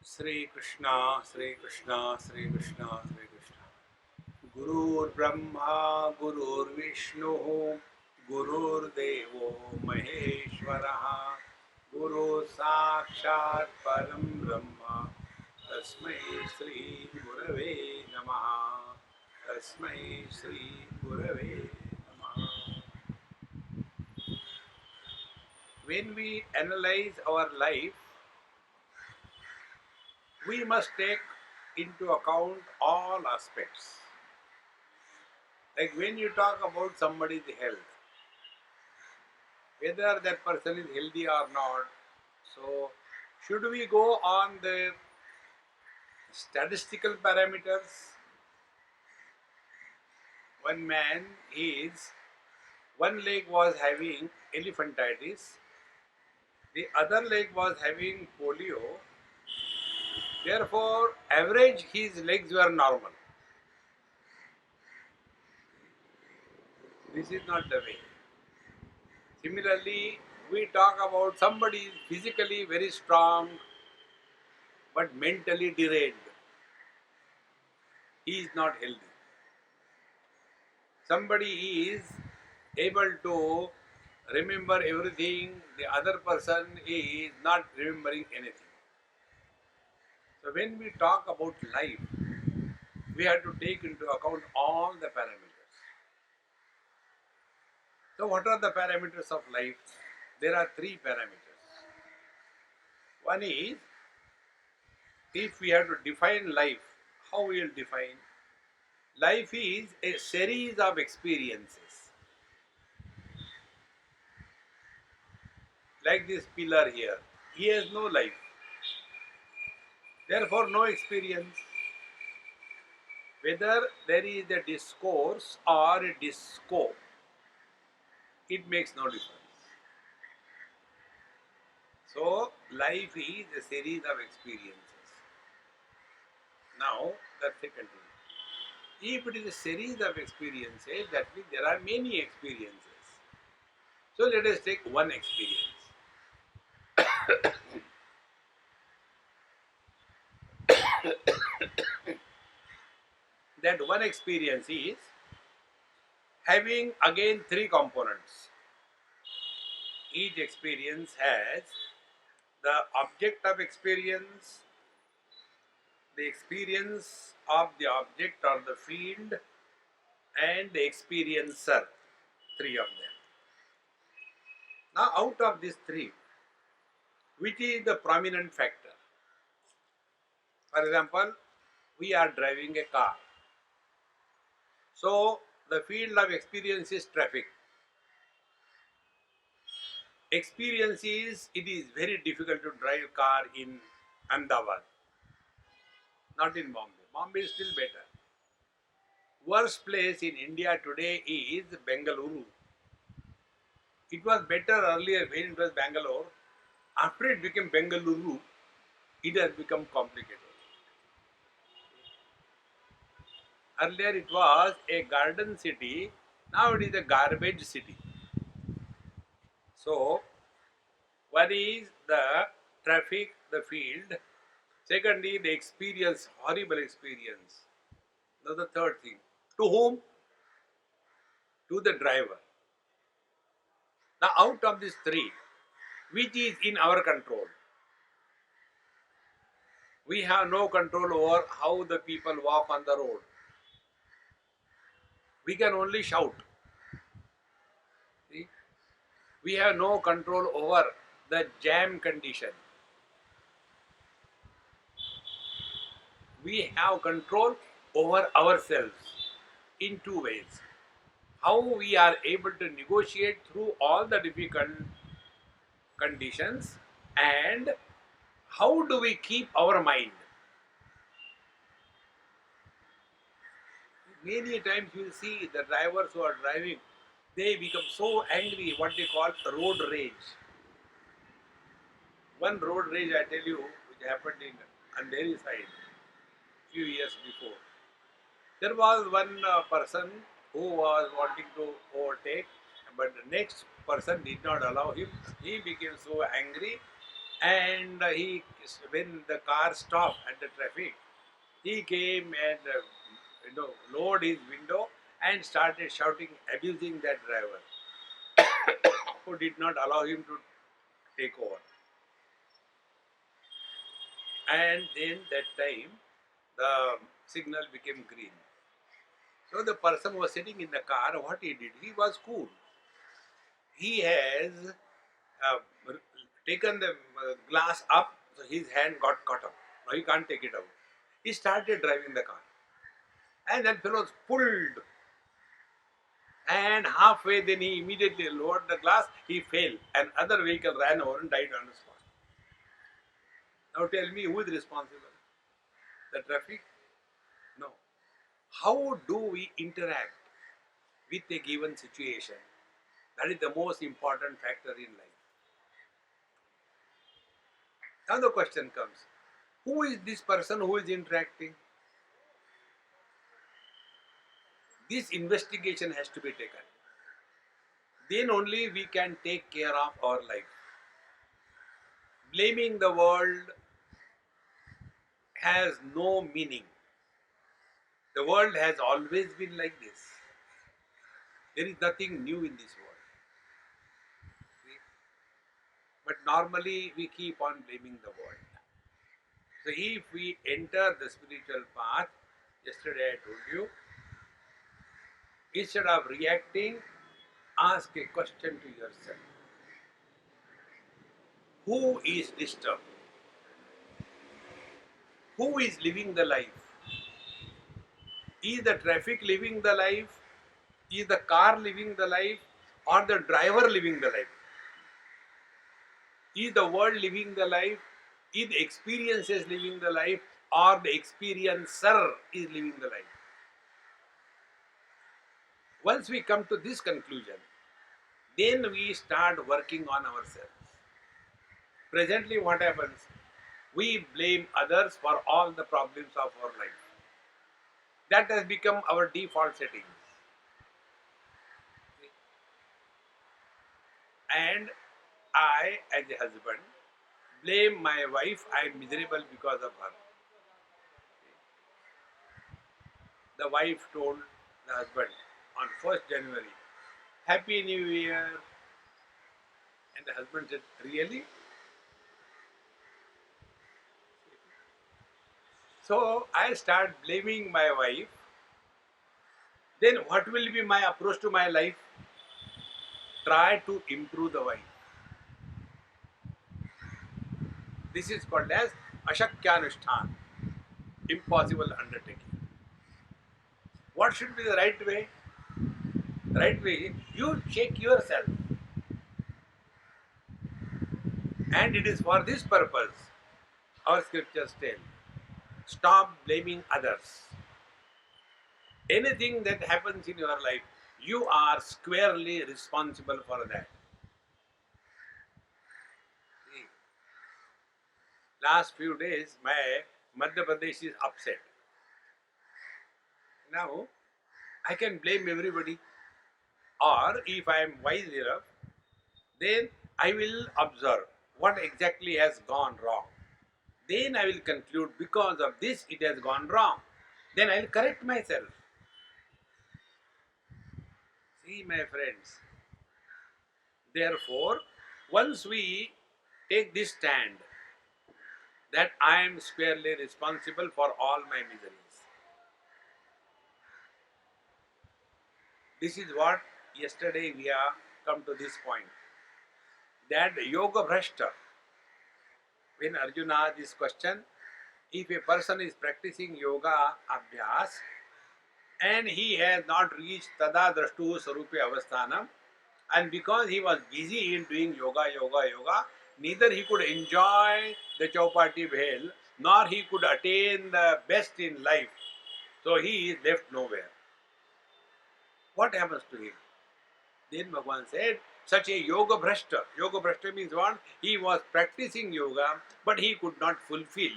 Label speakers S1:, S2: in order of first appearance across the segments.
S1: Sri Krishna, Sri Krishna, Sri Krishna, Sri Krishna. Gurur Brahma, Gurur Vishnu, Gurur Devo Maheshwaraha, Guru Sakshat Param Brahma, Tasmai Sri Gurave Namaha, Tasmai Sri Gurave Namaha. When we analyze our life, we must take into account all aspects. Like when you talk about somebody's health, whether that person is healthy or not, so should we go on the statistical parameters? One man is one leg was having elephantitis, the other leg was having polio, therefore average his legs were normal. This is not the way. Similarly, we talk about somebody is physically very strong but mentally derailed. He is not healthy. Somebody is able to remember everything, the other person is not remembering anything. So when we talk about life, we have to take into account all the parameters. So what are the parameters of life? There are three parameters. One is, if we have to define life, how we will define? Life is a series of experiences. Like this pillar here, he has no life, therefore no experience. Whether there is a discourse or a disco, it makes no difference. So, life is a series of experiences. Now, the second thing. If it is a series of experiences, that means there are many experiences. So, let us take one experience. That one experience is having again three components. Each experience has the object of experience, the experience of the object or the field, and the experiencer. Three of them. Now, out of these three, which is the prominent factor? For example, we are driving a car. So, the field of experience is traffic. Experience is, it is very difficult to drive a car in Ahmedabad, not in Bombay. Bombay is still better. Worst place in India today is Bengaluru. It was better earlier when it was Bangalore. After it became Bengaluru, it has become complicated. Earlier it was a garden city, now it is a garbage city. So, one is the traffic, the field. Secondly, the experience, horrible experience. Now the third thing. To whom? To the driver. Now out of these three, which is in our control? We have no control over how the people walk on the road. We can only shout. See? We have no control over the jam condition. We have control over ourselves in two ways. How we are able to negotiate through all the difficult conditions, and how do we keep our mind. Many times you will see the drivers who are driving, they become so angry, what they call road rage. One road rage I tell you, which happened in Andheri side few years before. There was one person who was wanting to overtake, but the next person did not allow him. He became so angry And when the car stopped at the traffic, he came and lowered his window and started shouting, abusing that driver who did not allow him to take over. And then that time, the signal became green. So the person who was sitting in the car, what he did, he was cool. He has uh, taken the glass up, so his hand got caught up. Now he can't take it out. He started driving the car, and that fellow was pulled. And halfway, then he immediately lowered the glass. He fell, and other vehicle ran over and died on the spot. Now tell me, who is responsible? The traffic? No. How do we interact with a given situation? That is the most important factor in life. Now the question comes, who is this person who is interacting? This investigation has to be taken. Then only we can take care of our life. Blaming the world has no meaning. The world has always been like this. There is nothing new in this world. See? But normally we keep on blaming the world. So if we enter the spiritual path, yesterday I told you, instead of reacting, ask a question to yourself. Who is disturbed? Who is living the life? Is the traffic living the life? Is the car living the life? Or the driver living the life? Is the world living the life? Is the experiences living the life? Or the experiencer is living the life? Once we come to this conclusion, then we start working on ourselves. Presently what happens? We blame others for all the problems of our life. That has become our default settings. And I, as a husband, blame my wife. I am miserable because of her. The wife told the husband on 1st January, Happy New Year. And the husband said, Really? So I start blaming my wife. Then what will be my approach to my life? Try to improve the wife. This is called as Ashakyanushthan, impossible undertaking. What should be the right way? The right way, you check yourself. And it is for this purpose our scriptures tell, stop blaming others. Anything that happens in your life, you are squarely responsible for that. See, last few days, my Madhya Pradesh is upset. Now, I can blame everybody. Or if I am wise enough, then I will observe what exactly has gone wrong. Then I will conclude because of this it has gone wrong. Then I will correct myself. See, my friends, therefore, once we take this stand that I am squarely responsible for all my miseries, this is what yesterday we have come to this point. That yoga bhrashta, when Arjuna asked this question, if a person is practicing yoga abhyas and he has not reached tada drashtu sarupe avasthanam, and because he was busy in doing yoga, neither he could enjoy the Chaupati Bhel, nor he could attain the best in life. So he is left nowhere. What happens to him? Then Bhagavan said, such a yoga bhrashta means what? He was practicing yoga, but he could not fulfill.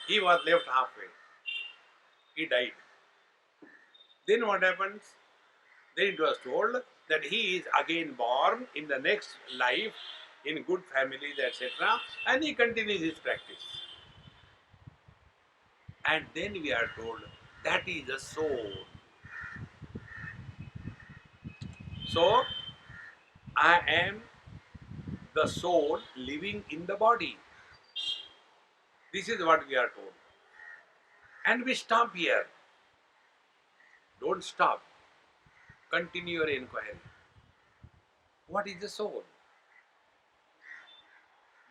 S1: He was left halfway. He died. Then what happens? Then it was told that he is again born in the next life in good families, etc. And he continues his practice. And then we are told that is the soul. So, I am the soul living in the body. This is what we are told. And we stop here. Don't stop. Continue your inquiry. What is the soul?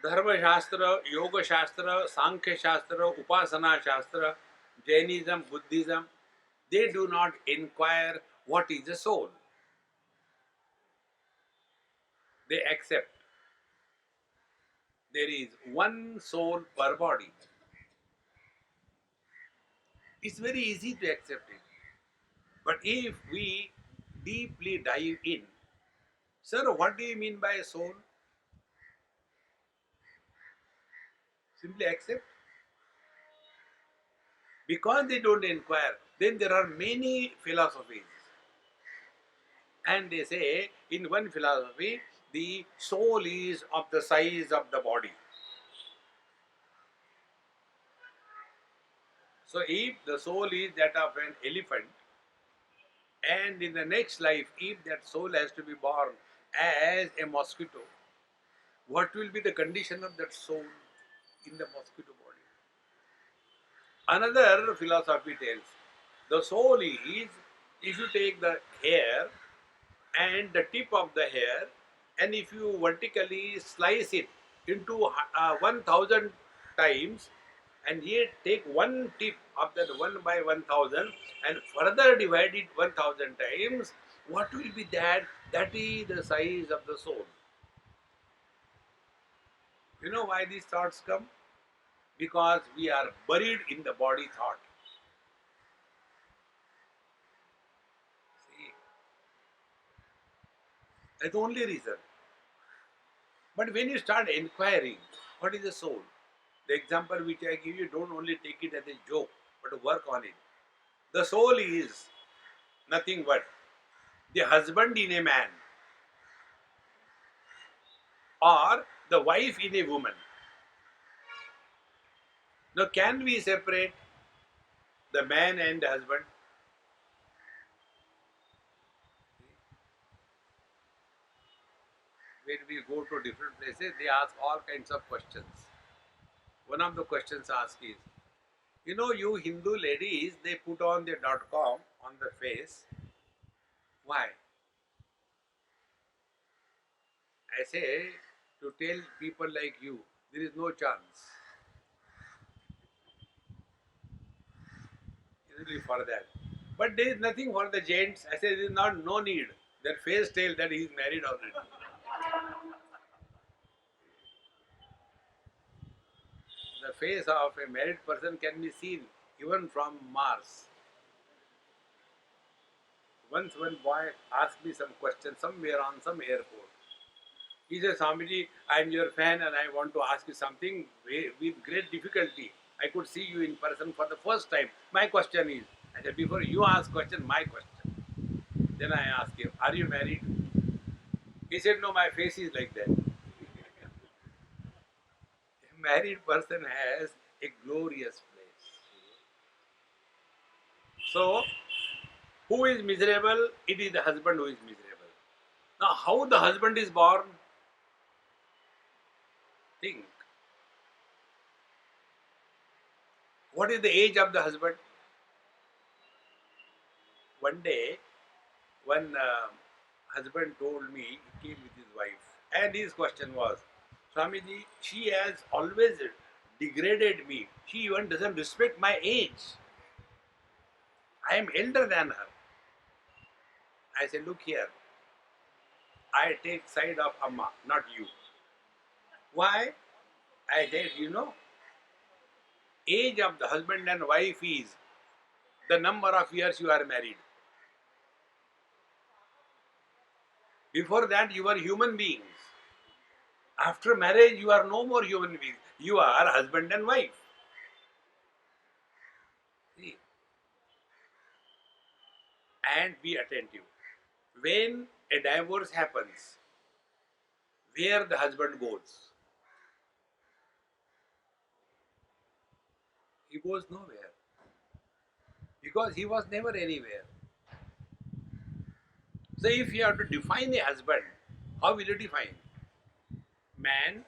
S1: Dharma Shastra, Yoga Shastra, Sankhya Shastra, Upasana Shastra, Jainism, Buddhism, they do not inquire what is the soul. They accept there is one soul per body. It's very easy to accept it. But if we deeply dive in, sir, what do you mean by soul? Simply accept. Because they don't inquire, then there are many philosophies. And they say, in one philosophy, the soul is of the size of the body. So if the soul is that of an elephant, and in the next life, if that soul has to be born as a mosquito, what will be the condition of that soul in the mosquito body? Another philosophy tells, the soul is, if you take the hair and the tip of the hair, and if you vertically slice it into 1000 times, and yet take one tip of that 1 by 1000 and further divide it 1000 times, what will be that? That is the size of the soul. You know why these thoughts come? Because we are buried in the body thought. See, that's the only reason. But when you start inquiring, what is the soul? The example which I give you, don't only take it as a joke, but work on it. The soul is nothing but the husband in a man or the wife in a woman. Now, can we separate the man and the husband? When we go to different places, they ask all kinds of questions. One of the questions asked is, you know, you Hindu ladies, they put on their .com on the face. Why? I say, to tell people like you, there is no chance. Only for that. But there is nothing for the gents. I say there is not no need. Their face tell that he is married already. The face of a married person can be seen even from Mars. Once one boy asked me some question somewhere on some airport. He said, Swamiji, I am your fan and I want to ask you something with great difficulty. I could see you in person for the first time. My question is, I said, before you ask question, my question. Then I asked him, are you married? He said, no, my face is like that. A married person has a glorious place. So, who is miserable? It is the husband who is miserable. Now, how the husband is born? Think. What is the age of the husband? One day, one husband told me, he came with his wife, and his question was, Swamiji, she has always degraded me. She even doesn't respect my age. I am elder than her. I said, look here, I take side of Amma, not you. Why? I said, you know, age of the husband and wife is the number of years you are married. Before that, you were human beings. After marriage, you are no more human beings. You are husband and wife. See? And be attentive. When a divorce happens, where the husband goes. He goes nowhere because he was never anywhere. So if you have to define a husband, how will you define? Man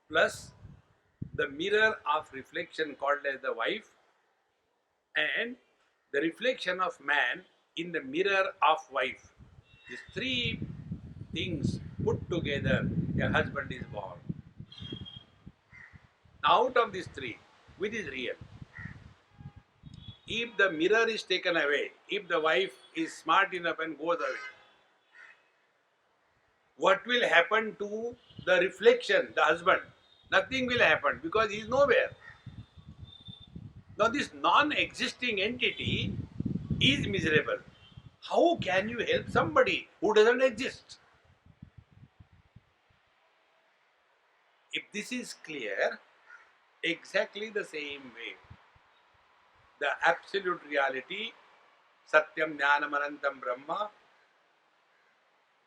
S1: plus the mirror of reflection called as the wife, and the reflection of man in the mirror of wife. These three things put together, a husband is born. Now, out of these three, which is real? If the mirror is taken away, if the wife is smart enough and goes away, what will happen to the reflection, the husband? Nothing will happen because he is nowhere. Now, this non existing entity is miserable. How can you help somebody who doesn't exist? If this is clear, exactly the same way, the absolute reality, Satyam Jnanam Anantam Brahma,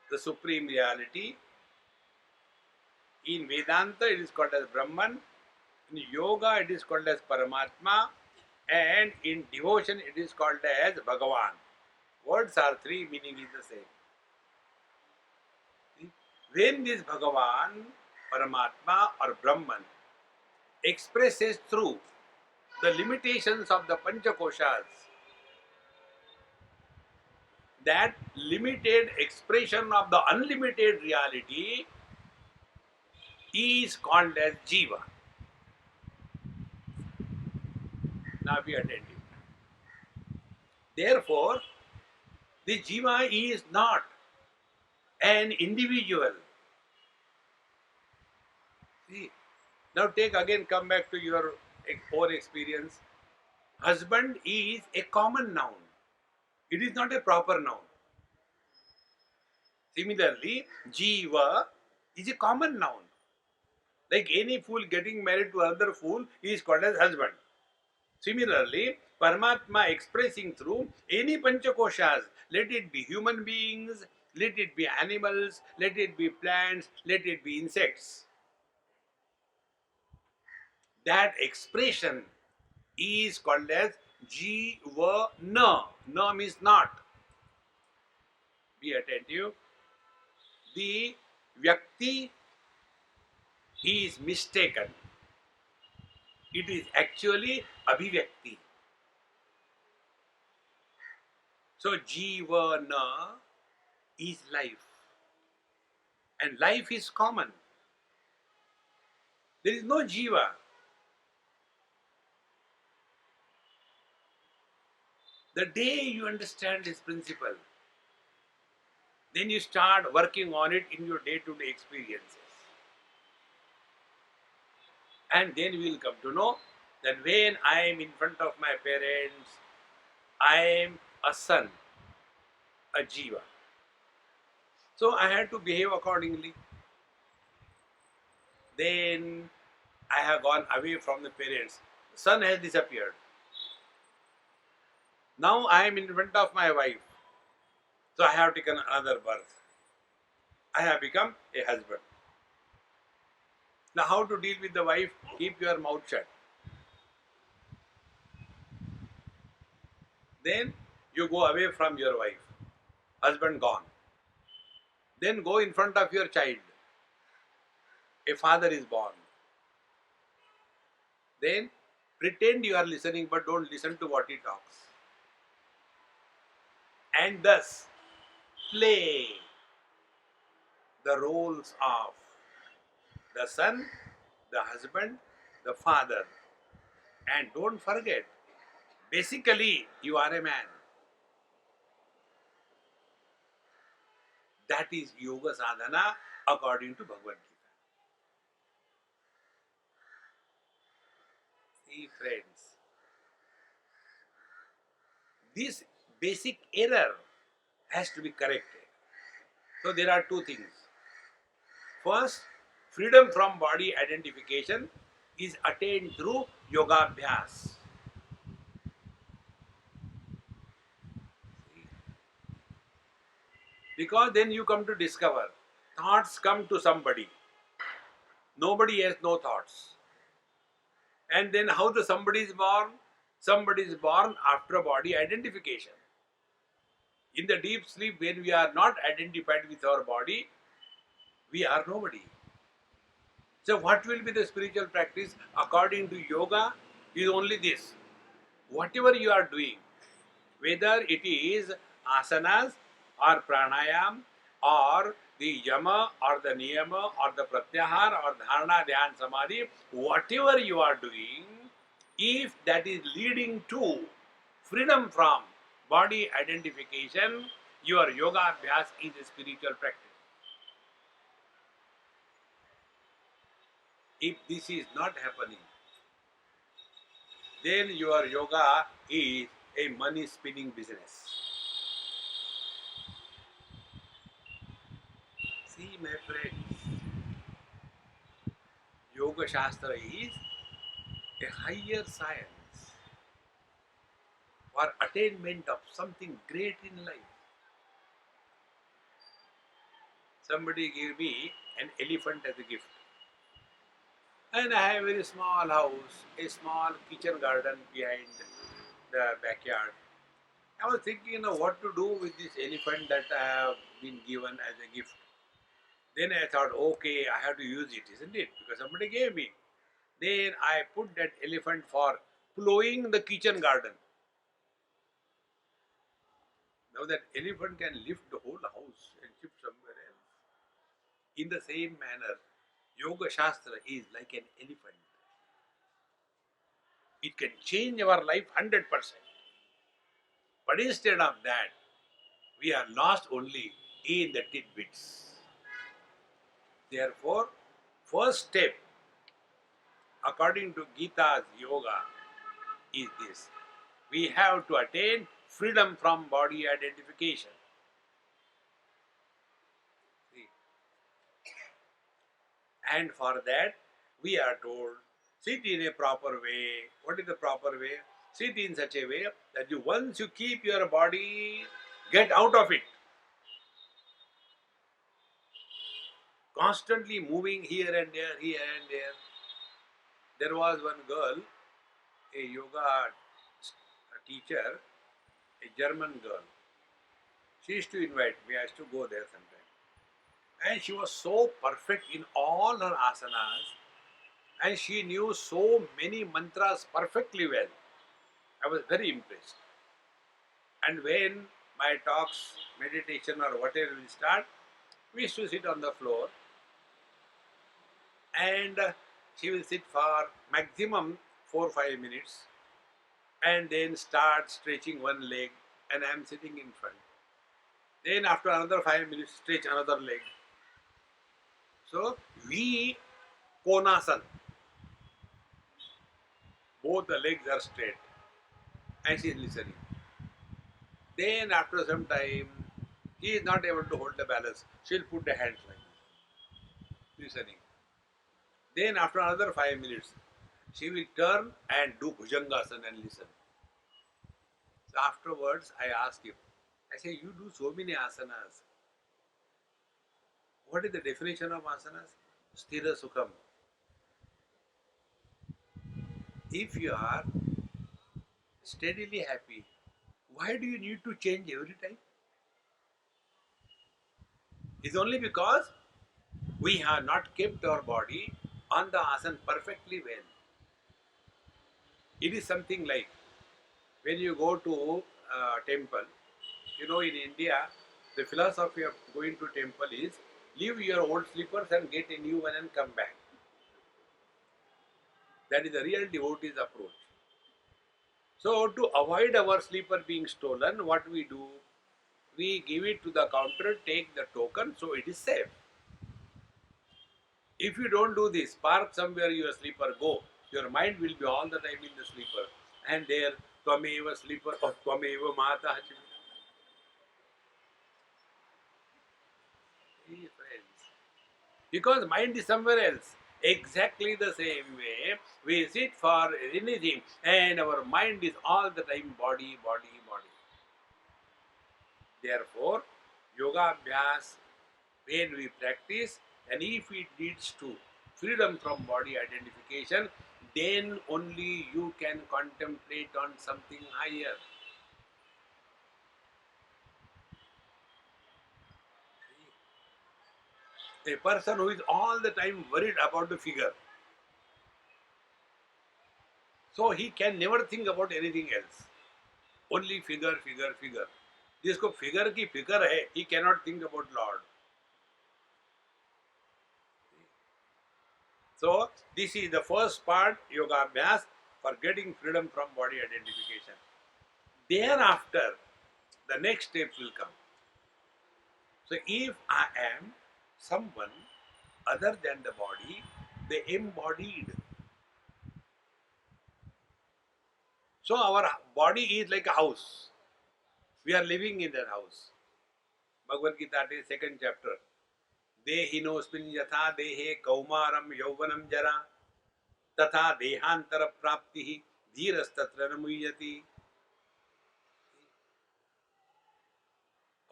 S1: the supreme reality, in Vedanta it is called as Brahman, in Yoga it is called as Paramatma, and in devotion it is called as Bhagavan. Words are three, meaning is the same. When this Bhagavan, Paramatma or Brahman expresses through the limitations of the Panchakoshas, that limited expression of the unlimited reality is called as Jiva. Now be attentive. Therefore, the Jiva is not an individual. See, now take again, come back to your own experience. Husband is a common noun. It is not a proper noun. Similarly, Jiva is a common noun. Like any fool getting married to another fool is called as husband. Similarly, Paramatma expressing through any Panchakoshas, let it be human beings, let it be animals, let it be plants, let it be insects. That expression is called as Jiva. Na means not. Be attentive. The Vyakti is mistaken. It is actually Abhivyakti. So Jivana is life. And life is common. There is no Jiva. The day you understand this principle, then you start working on it in your day-to-day experiences. And then we will come to know that when I am in front of my parents, I am a son, a Jiva. So I had to behave accordingly. Then I have gone away from the parents. The son has disappeared. Now I am in front of my wife. So I have taken another birth. I have become a husband. Now how to deal with the wife? Keep your mouth shut. Then you go away from your wife. Husband gone. Then go in front of your child. A father is born. Then pretend you are listening but don't listen to what he talks. And thus play the roles of the son, the husband, the father. And don't forget, basically you are a man. That is yoga sadhana according to Bhagavad Gita. See friends, this basic error has to be corrected. So there are two things. First, freedom from body identification is attained through yoga abhyas. Because then you come to discover Thoughts come to somebody. Nobody has no thoughts. And then how the somebody is born? Somebody is born after a body identification. In the deep sleep, when we are not identified with our body, we are nobody. So what will be the spiritual practice according to yoga is only this. Whatever you are doing, whether it is asanas or pranayam or the yama or the niyama or the pratyahar or dharana, dhyan, samadhi, whatever you are doing, if that is leading to freedom from body identification, your yoga abhyas is a spiritual practice. If this is not happening, then your yoga is a money spinning business. See, my friends, Yoga Shastra is a higher science for attainment of something great in life. Somebody gave me an elephant as a gift. And I have a very small house, a small kitchen garden behind the backyard. I was thinking, what to do with this elephant that I have been given as a gift. Then I thought, okay, I have to use it, isn't it? Because somebody gave me. Then I put that elephant for plowing the kitchen garden. Now that elephant can lift the whole house and shift somewhere else. In the same manner, Yoga Shastra is like an elephant. It can change our life 100%. But instead of that, we are lost only in the tidbits. Therefore, first step, according to Gita's yoga, is this. We have to attain freedom from body identification. See? And for that, we are told, sit in a proper way. What is the proper way? Sit in such a way that once you keep your body, get out of it. Constantly moving here and there, here and there. There was one girl, a yoga teacher, a German girl. She used to invite me, I used to go there sometime. And she was so perfect in all her asanas, and she knew so many mantras perfectly well. I was very impressed. And when my talks, meditation or whatever will start, we used to sit on the floor and she will sit for maximum 4 or 5 minutes and then start stretching one leg and I am sitting in front. Then after another 5 minutes, stretch another leg. So we konasan, both the legs are straight and she is listening. Then after some time, he is not able to hold the balance. She will put the hands like this, listening. Then after another 5 minutes, she will turn and do bhujangasana and listen. So afterwards, I ask him, I say, you do so many asanas. What is the definition of asanas? Sthira sukham. If you are steadily happy, why do you need to change every time? It's only because we have not kept our body on the asana perfectly well. It is something like when you go to a temple, in India, the philosophy of going to temple is leave your old slippers and get a new one and come back. That is the real devotee's approach. So to avoid our slipper being stolen, what we do? We give it to the counter, take the token, so it is safe. If you don't do this, park somewhere your slipper, go. Your mind will be all the time in the slipper. And there, Tvameva slipper or Tvameva Mata. Hey friends. Because mind is somewhere else. Exactly the same way, we sit for anything and our mind is all the time body, body, body. Therefore, yoga abhyas When we practice, and if it leads to freedom from body identification, then only you can contemplate on something higher. A person who is all the time worried about the figure, so he can never think about anything else. Only figure, figure, figure. जिसको figure की फिकर है, he cannot think about Lord. So this is the first part, yoga abhyas, for getting freedom from body identification. Thereafter, the next step will come. So if I am someone other than the body, the embodied. So our body is like a house. We are living in that house. Bhagavad Gita, second chapter. Dehinosmin yatha dehe kaumaram yauvanam jara तथा देहांतर प्राप्ति ही धीरस्तत्र न मुह्यति.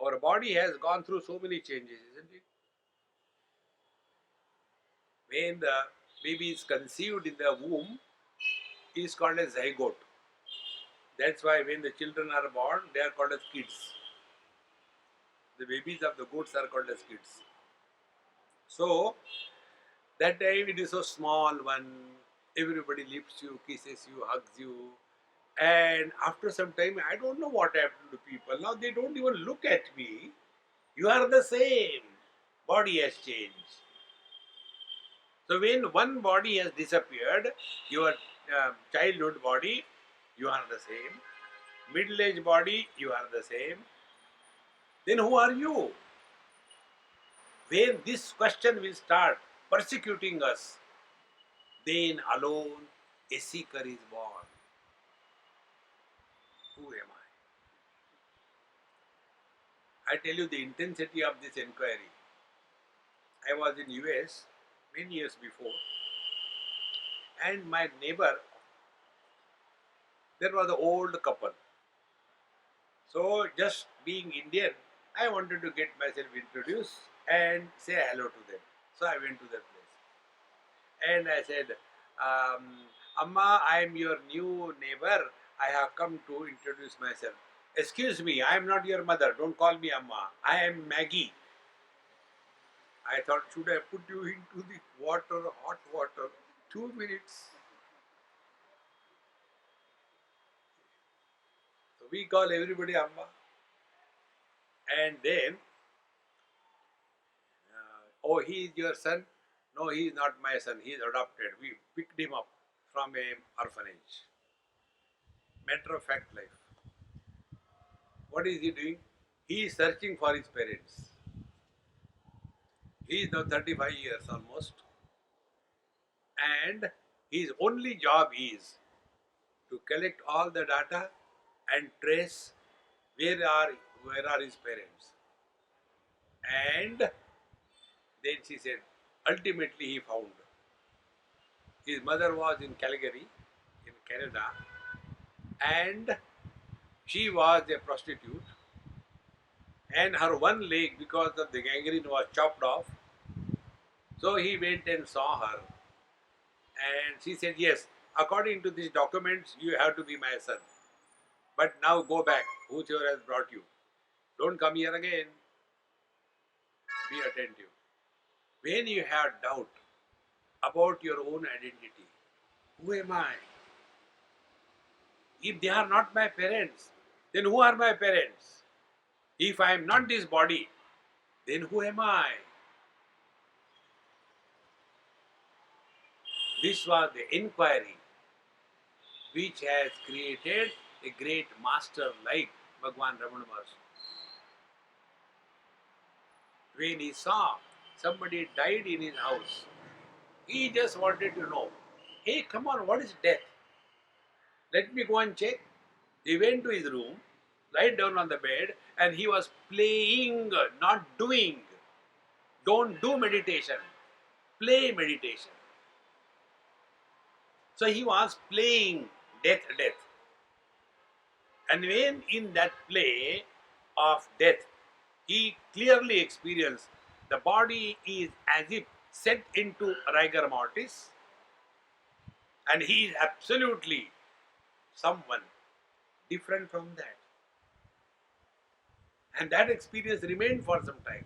S1: Our body has gone through so many changes, isn't it? When the baby is conceived in the womb, he is called as zygote. That's why when the children are born, they are called as kids. The babies of the goats are called as kids. So that time it is so small one. Everybody lifts you, kisses you, hugs you. And after some time, I don't know what happened to people. Now they don't even look at me. You are the same. Body has changed. So when one body has disappeared, your childhood body, you are the same. Middle-aged body, you are the same. Then who are you? When this question will start persecuting us, then alone a seeker is born. Who am I? I tell you the intensity of this inquiry. I was in US many years before, and my neighbor, there was an old couple. So just being Indian, I wanted to get myself introduced and say hello to them. So I went to their place. And I said, Amma, I am your new neighbor. I have come to introduce myself. Excuse me, I am not your mother. Don't call me Amma. I am Maggie. I thought, should I put you into the water, hot water? 2 minutes. So we call everybody Amma. And then, oh, he is your son? No, he is not my son. He is adopted. We picked him up from a orphanage. Matter of fact life. What is he doing? He is searching for his parents. He is now 35 years almost. And his only job is to collect all the data and trace where are his parents. And then she said, ultimately he found. His mother was in Calgary, in Canada, and she was a prostitute, and her one leg, because of the gangrene, was chopped off. So he went and saw her, and she said, yes, according to these documents, you have to be my son. But now go back, whosoever has brought you. Don't come here again. Be attentive. When you have doubt about your own identity, who am I? If they are not my parents, then who are my parents? If I am not this body, then who am I? This was the inquiry which has created a great master like Bhagwan Ramana Maharshi. When he saw somebody died in his house, he just wanted to know, hey, come on, what is death? Let me go and check. He went to his room, lied down on the bed, and he was playing, not doing. Don't do meditation. Play meditation. So he was playing death. And when in that play of death, he clearly experienced The body is as if set into rigor mortis, and he is absolutely someone different from that. And that experience remained for some time.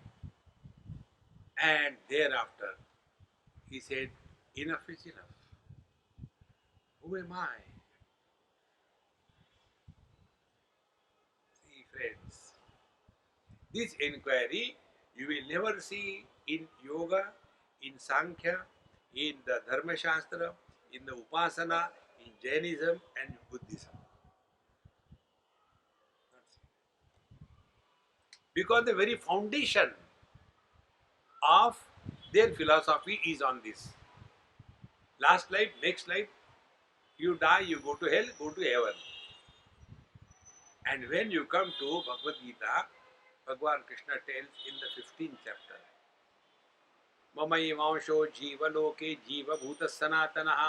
S1: And thereafter, he said, enough is enough. Who am I? See, friends, this inquiry you will never see in yoga, in Sankhya, in the Dharma Shastra, in the Upasana, in Jainism and Buddhism. Because the very foundation of their philosophy is on this. Last life, next life, you die, you go to hell, go to heaven. And when you come to Bhagavad Gita, Bhagavan Krishna tells in the 15th chapter, ममैवांशो जीवलोके जीवभूतः सनातनः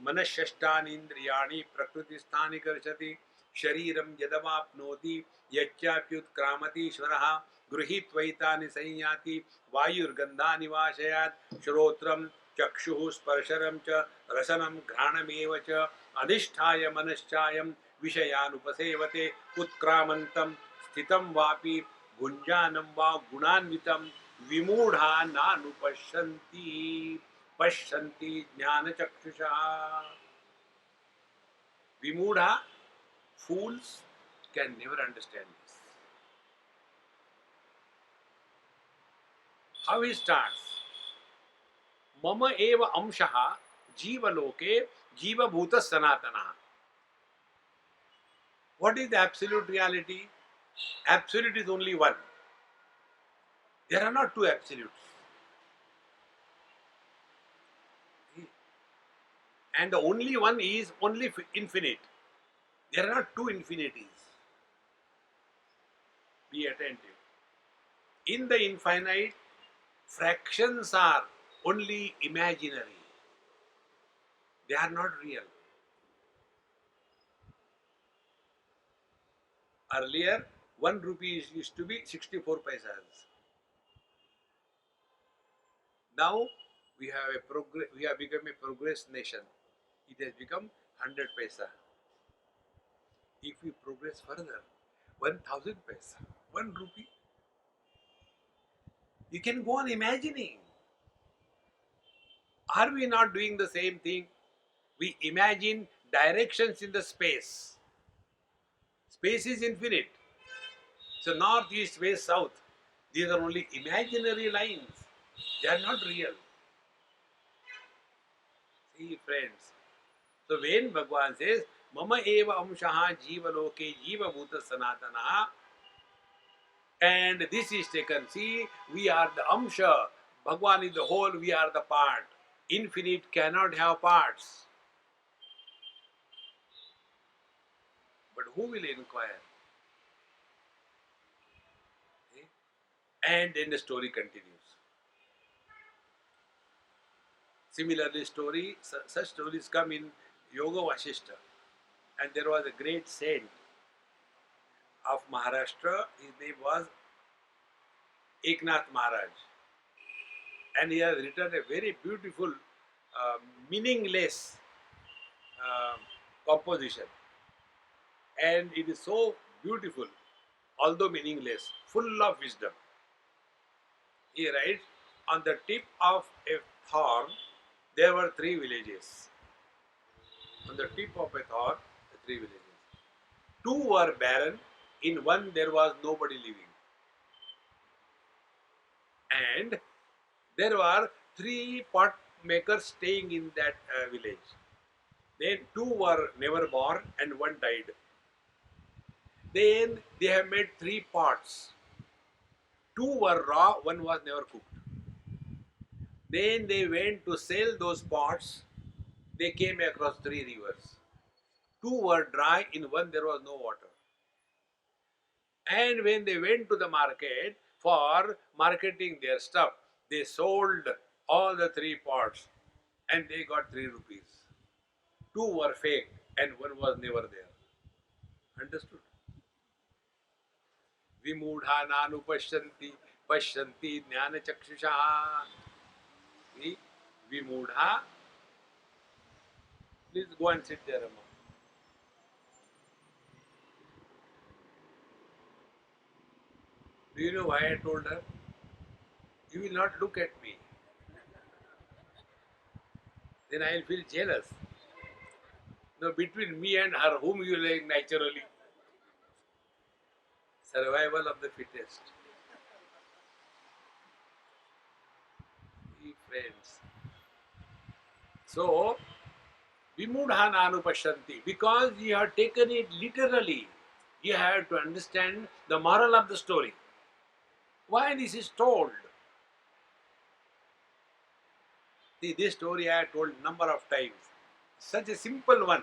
S1: मनःषष्ठानीन्द्रियाणि प्रकृतिस्थानि कर्षति शरीरं यदवाप्नोति यच्चाप्युत्क्रामतीश्वरः गृहीत्वैतानि संयाति वायुर्गन्धानि वाशयात् श्रोत्रं चक्षुः स्पर्शनं च रसनं घ्राणमेव च अधिष्ठाय मनश्चायं विषयानुपसेवते उत्क्रामन्तं स्थितं वापि भुञ्जानं वा गुणान्वितं विमूढ़ा नानुपश्यन्ति पश्यन्ति ज्ञानचक्षुषा. Vimudha, fools can never understand this. How he starts? Mama eva amshaha jivaloke jivabhuta sanatana. What is the absolute reality? Absolute is only one. There are not two absolutes. And the only one is only infinite. There are not two infinities. Be attentive. In the infinite, fractions are only imaginary. They are not real. Earlier, 1 rupee used to be 64 paisas. Now, we have become a progress nation. It has become 100 paisa. If we progress further, 1000 paisa, 1 rupee. You can go on imagining. Are we not doing the same thing? We imagine directions in the space. Space is infinite. So north, east, west, south. These are only imaginary lines. They are not real. See, friends. So when Bhagavan says, Mama eva amshaha jivaloke jiva bhuta sanatana, and this is taken, see, we are the amsha, Bhagavan is the whole, we are the part. Infinite cannot have parts. But who will inquire? Okay? And then the story continues. Similarly, such stories come in Yoga Vasishta. And there was a great saint of Maharashtra. His name was Eknath Maharaj. And he has written a very beautiful, meaningless composition. And it is so beautiful, although meaningless, full of wisdom. He writes, on the tip of a thorn, there were 3 villages. On the tip of a thorn, 3 villages. 2 were barren, in one there was nobody living. And there were 3 pot makers staying in that village. Then 2 were never born and 1 died. Then they have made 3 pots. 2 were raw, 1 was never cooked. Then they went to sell those pots. They came across 3 rivers. 2 were dry, in one there was no water. And when they went to the market for marketing their stuff, they sold all the 3 pots and they got 3 rupees. 2 were fake and 1 was never there. Understood? Vimudha nanupashyanti पश्यन्ति ज्ञान चक्षुषा. Vimudha. Please go and sit there, Amma. Do you know why I told her? You will not look at me. Then I will feel jealous. No, between me and her, whom you like naturally? Survival of the fittest. Friends. So, Vimudha Nanupashanti, because you have taken it literally, you have to understand the moral of the story. Why this is told? See, this story I have told number of times. Such a simple one,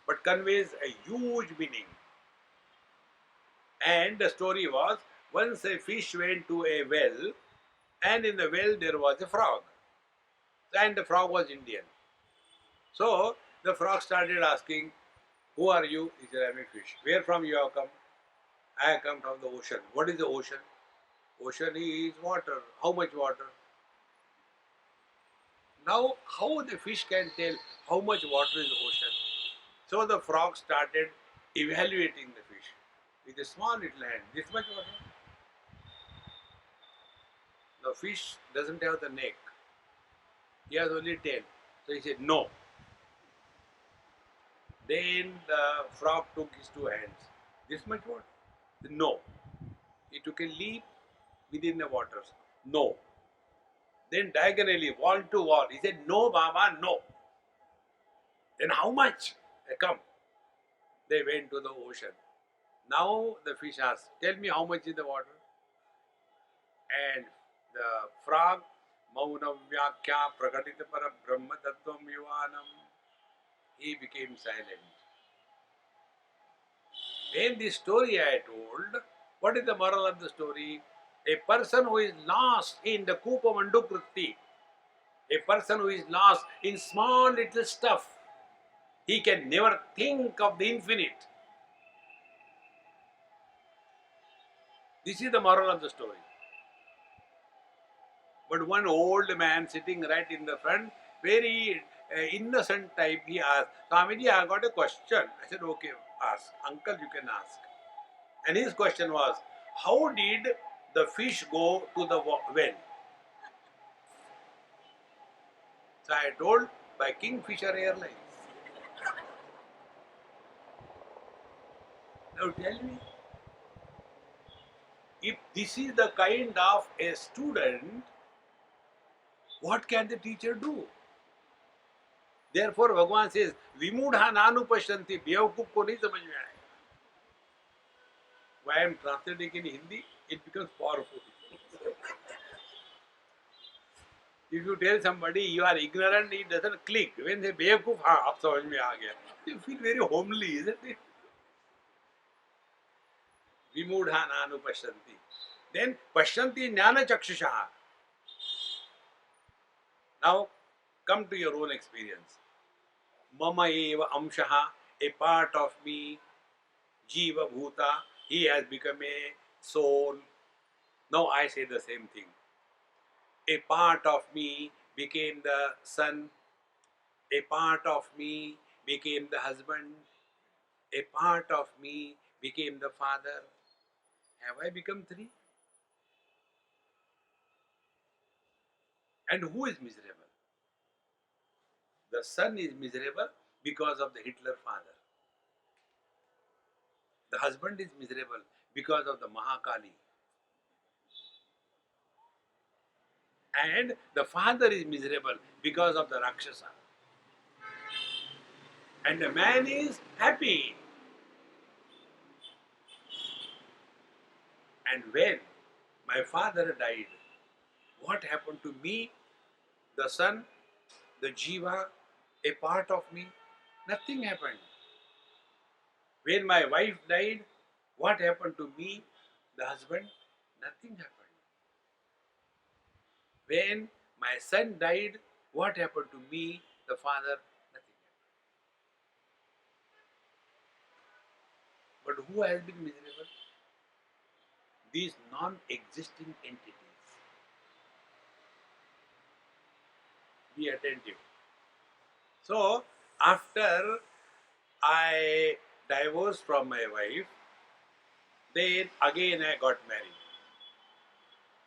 S1: but conveys a huge meaning. And the story was, once a fish went to a well, and in the well there was a frog. And the frog was Indian. So the frog started asking, who are you? He said, I am a fish. Where from you have come? I have come from the ocean. What is the ocean? Ocean is water. How much water? Now, how the fish can tell how much water is the ocean? So the frog started evaluating the fish with a small little hand. This much water? The fish doesn't have the neck. He has only tail. So he said, no. Then the frog took his two hands. This much water? No. He took a leap within the waters. No. Then diagonally, wall to wall. He said, no, Baba, no. Then how much? Come. They went to the ocean. Now the fish asked, tell me how much is the water? And the frog, Maunam Vyakya Prakatita Para Brahma Tattvam Yuvanam, he became silent. In this story I told, what is the moral of the story? A person who is lost in the Kupa Mandukritti, a person who is lost in small little stuff, he can never think of the infinite. This is the moral of the story. But one old man sitting right in the front, very innocent type, he asked, Swamiji, I got a question. I said, okay, ask. Uncle, you can ask. And his question was, how did the fish go to the well? So I told, by Kingfisher Airlines. Now tell me, if this is the kind of a student, what can the teacher do? Therefore, Bhagavan says, Vimudha Nanupashanti, Bevakuf ko nahi samajh mein aayega. Why I am translating in Hindi, it becomes powerful. If you tell somebody you are ignorant, it doesn't click. When they Bevakuf, हाँ, अब समझ में आ गया. You feel very homely, isn't it? Vimudha Nanupashanti. Then Pashanti Jnana Chakshusha. Now, come to your own experience. Mama eva amshaha, a part of me, jiva bhuta, he has become a soul. Now I say the same thing. A part of me became the son, a part of me became the husband, a part of me became the father. Have I become three? And who is miserable? The son is miserable because of the Hitler father. The husband is miserable because of the Mahakali. And the father is miserable because of the Rakshasa. And the man is happy. And when my father died, what happened to me, the son, the jiva, a part of me? Nothing happened. When my wife died, what happened to me, the husband? Nothing happened. When my son died, what happened to me, the father? Nothing happened. But who has been miserable? These non-existing entities. Be attentive. So, after I divorced from my wife, then again I got married.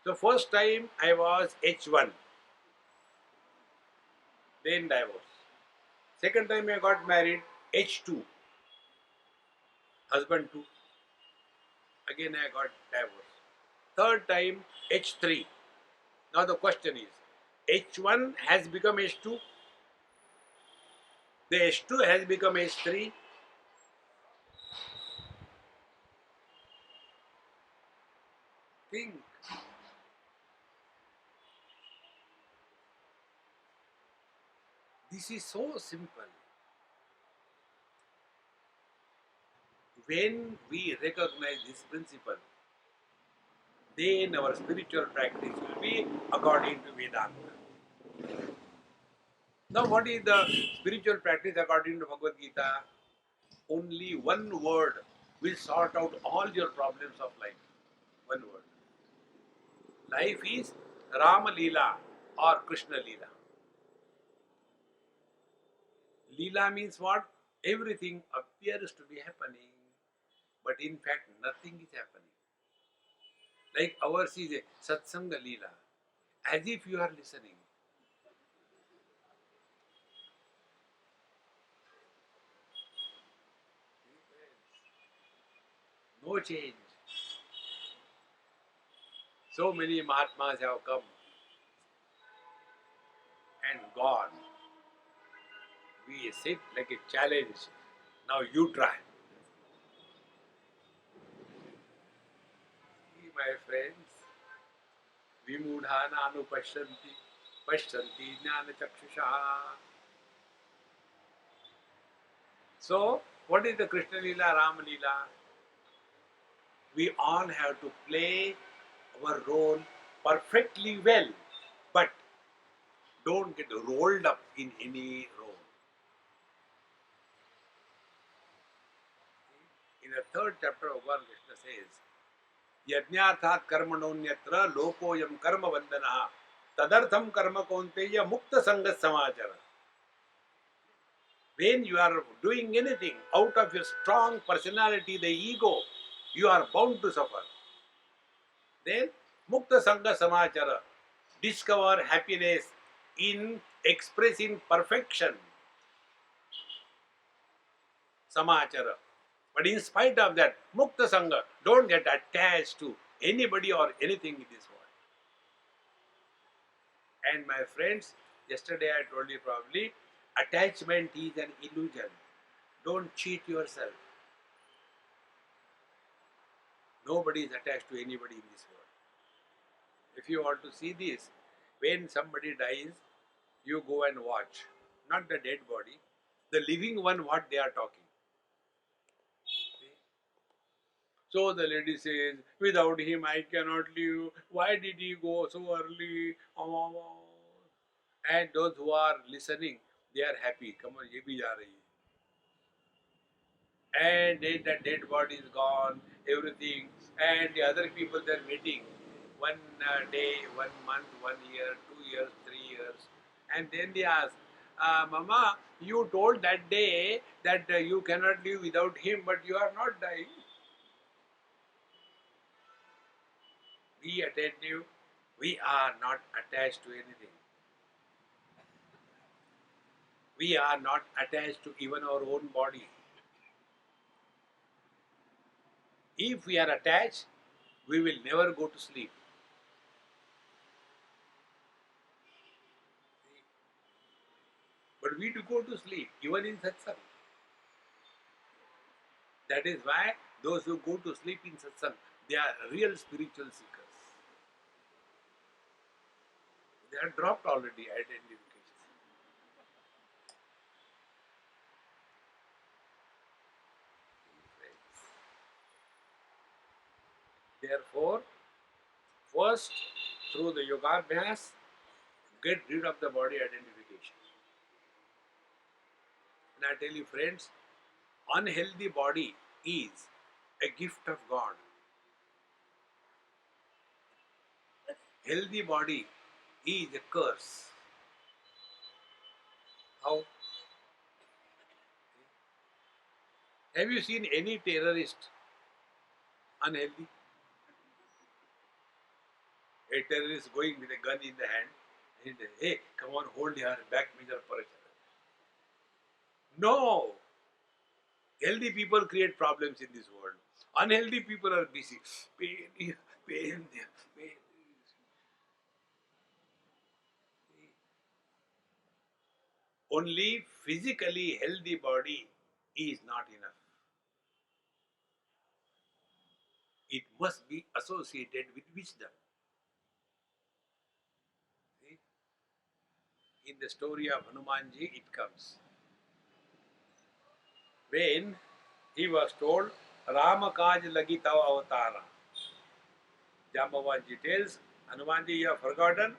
S1: So, first time I was H1, then divorce. Second time I got married, H2, husband 2, again I got divorce. Third time, H3. Now the question is, H1 has become H2, the H2 has become H3. Think, this is so simple. When we recognize this principle, then our spiritual practice will be according to Vedanta. Now, what is the spiritual practice according to Bhagavad Gita? Only one word will sort out all your problems of life. One word. Life is Rama Leela or Krishna Leela. Leela means what? Everything appears to be happening, but in fact nothing is happening. Like ours is a Satsanga Leela, as if you are listening. No change. So many Mahatmas have come and gone. We sit like a challenge. Now you try. See, my friends, Vimudhana Anupashyanti, Pashyanti Jnana Chakshusha. So, what is the Krishna Leela, Rama Leela? We all have to play our role perfectly well, but don't get rolled up in any role. In the third chapter of Bhagavad, Krishna says, Yajnarthat karmanonyatra lokoyam karma vandanaha tadartham karma kaunteya mukta sangat samachara. When you are doing anything out of your strong personality, the ego, you are bound to suffer. Then mukta sangha samachara. Discover happiness in expressing perfection. Samachara. But in spite of that, mukta sangha, don't get attached to anybody or anything in this world. And my friends, yesterday I told you probably, attachment is an illusion. Don't cheat yourself. Nobody is attached to anybody in this world. If you want to see this, when somebody dies, you go and watch. Not the dead body, the living one, what they are talking. So the lady says, without him I cannot live. Why did he go so early? And those who are listening, they are happy. Come on, ye bhi ja rahi hai. And then the dead body is gone, everything. And the other people they are waiting. One day, 1 month, 1 year, 2 years, 3 years. And then they ask, Mama, you told that day that you cannot live without him, but you are not dying. Be attentive. We are not attached to anything. We are not attached to even our own body. If we are attached, we will never go to sleep. But we do go to sleep, even in satsang. That is why those who go to sleep in satsang, they are real spiritual seekers. They have dropped already identification. Therefore, first, through the yoga-abhyas, get rid of the body identification. And I tell you friends, unhealthy body is a gift of God. Healthy body is a curse. Have you seen any terrorist unhealthy? A terrorist going with a gun in the hand, and hey, come on, hold your back measure pressure. No, healthy people create problems in this world. Unhealthy people are busy. Pain here, pain there, pain. Only physically healthy body is not enough. It must be associated with wisdom. See? In the story of Hanumanji, it comes. When he was told, Rama kaj lagi tav avatara. Jambavanji tells, Hanumanji, you have forgotten.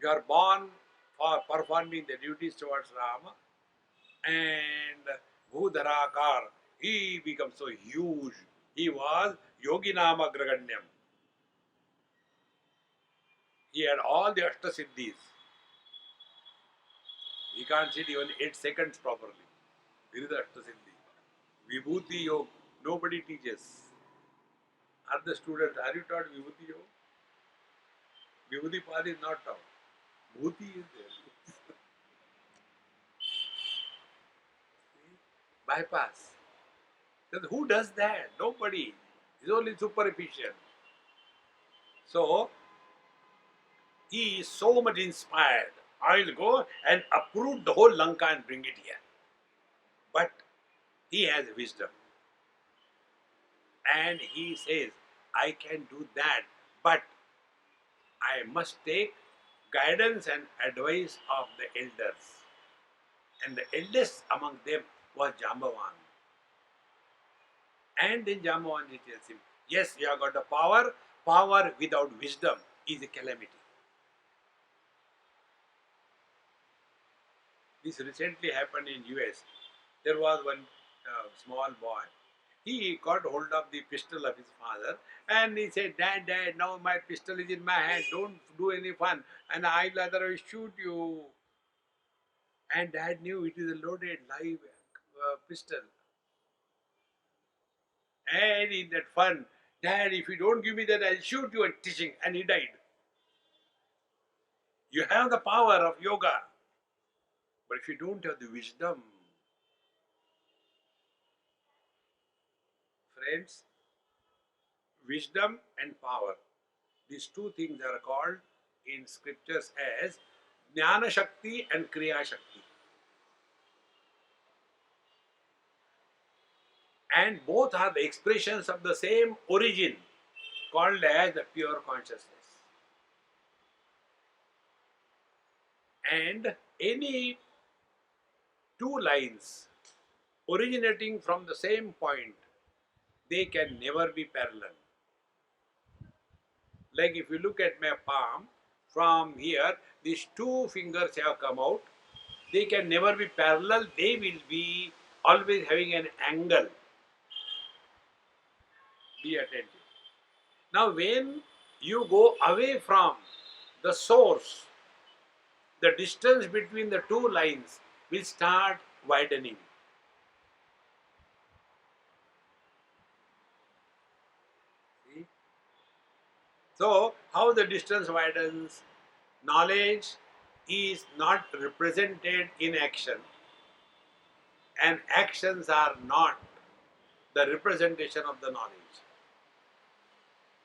S1: You are born for performing the duties towards Rama. And Bhudharakar, he becomes so huge. He was Yoginama Graganyam. He had all the Ashtasiddhis. He can't sit even 8 seconds properly. There is the Ashtasiddhi. Vibhuti Yoga, nobody teaches. Are the students, are you taught Vibhuti Yoga? Vibhuti Pad is not taught. Bhuti is there. Bypass. Then who does that? Nobody. It's only super efficient. So, he is so much inspired. I will go and uproot the whole Lanka and bring it here. But he has wisdom. And he says, I can do that, but I must take guidance and advice of the elders. And the eldest among them was Jambavan. And then Jambavan tells him, yes, you have got the power. Power without wisdom is a calamity. This recently happened in US. There was one small boy. He got hold of the pistol of his father and he said, Dad, now my pistol is in my hand. Don't do any fun. And I'll otherwise shoot you. And Dad knew it is a loaded live pistol. And in that fun, Dad, if you don't give me that, I'll shoot you and teaching. And he died. You have the power of yoga. But if you don't have the wisdom, friends, wisdom and power, these two things are called in scriptures as Jnana Shakti and Kriya Shakti. And both are the expressions of the same origin called as the pure consciousness. And any two lines originating from the same point, they can never be parallel. Like if you look at my palm, from here, these two fingers have come out. They can never be parallel. They will be always having an angle. Be attentive. Now, when you go away from the source, the distance between the two lines will start widening. See? So, how the distance widens? Knowledge is not represented in action, and actions are not the representation of the knowledge.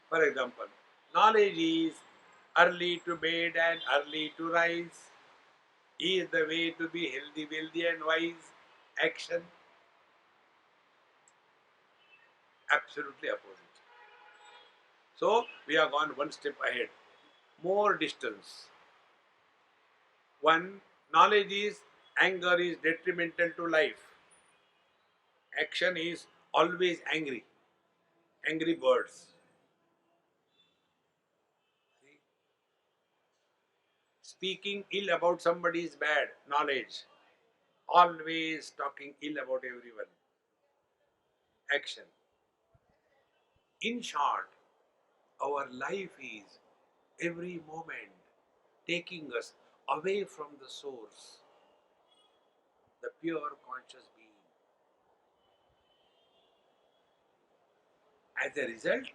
S1: For example, knowledge is early to bed and early to rise, is the way to be healthy, wealthy, and wise. Action, absolutely opposite. So, we have gone one step ahead, more distance. One, knowledge is anger is detrimental to life. Action is always angry, angry birds. See? Speaking ill about somebody is bad, knowledge. Always talking ill about everyone, action. In short, our life is every moment taking us away from the source, the pure conscious being. As a result,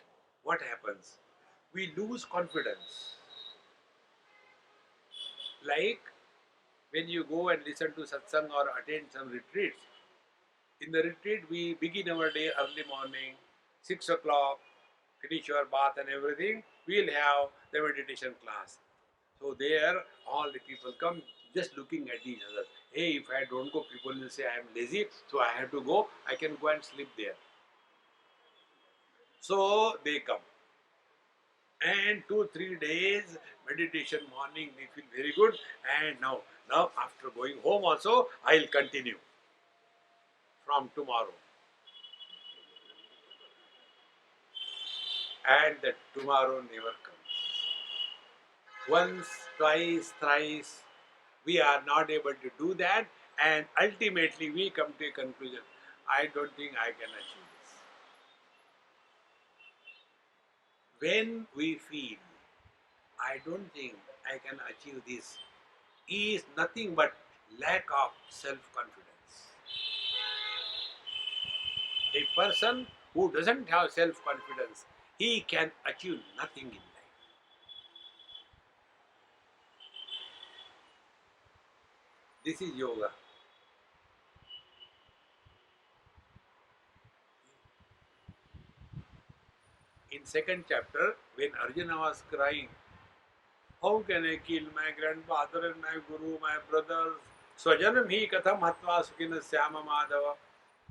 S1: what happens? We lose confidence. Like when you go and listen to satsang or attend some retreats, in the retreat we begin our day early morning, 6 o'clock, finish your bath and everything, we'll have the meditation class. So there all the people come just looking at each other. Hey, if I don't go, people will say I am lazy, so I have to go, I can go and sleep there. So they come. And 2 3 days meditation morning we feel very good, and now after going home also I'll continue from tomorrow. And that tomorrow never comes. Once, twice, thrice, we are not able to do that, and ultimately we come to a conclusion, I don't think I can achieve this. When we feel, I don't think I can achieve this, is nothing but lack of self-confidence. A person who doesn't have self-confidence, he can achieve nothing in life. This is yoga. In second chapter, when Arjuna was crying, how can I kill my grandfather and my guru, my brothers? Swajanam hi katham hatva sukhina syama madhava.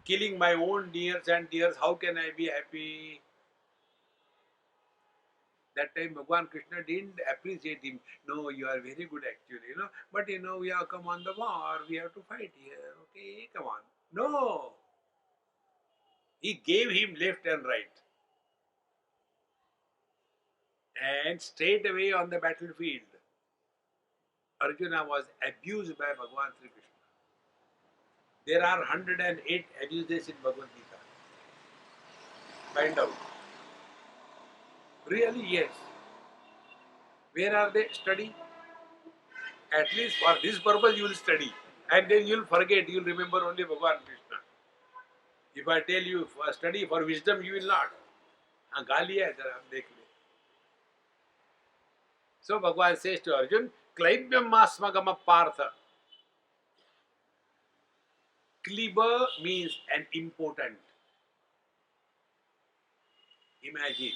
S1: Killing my own dears and dears, how can I be happy? That time Bhagwan Krishna didn't appreciate him. No, you are very good actually, But we have come on the war, we have to fight here. Okay, come on. No. He gave him left and right. And straight away on the battlefield, Arjuna was abused by Bhagwan Sri Krishna. There are 108 abuses in Bhagavad Gita. Find out. Really, yes. Where are they? Study. At least for this purpose you will study. And then you will forget, you will remember only Bhagwan Krishna. If I tell you for study for wisdom, you will not. हाँ गाली है जरा आप देख ले. So Bhagwan says to Arjun, Klaibyam masmagama partha. Kliba means an important. Imagine,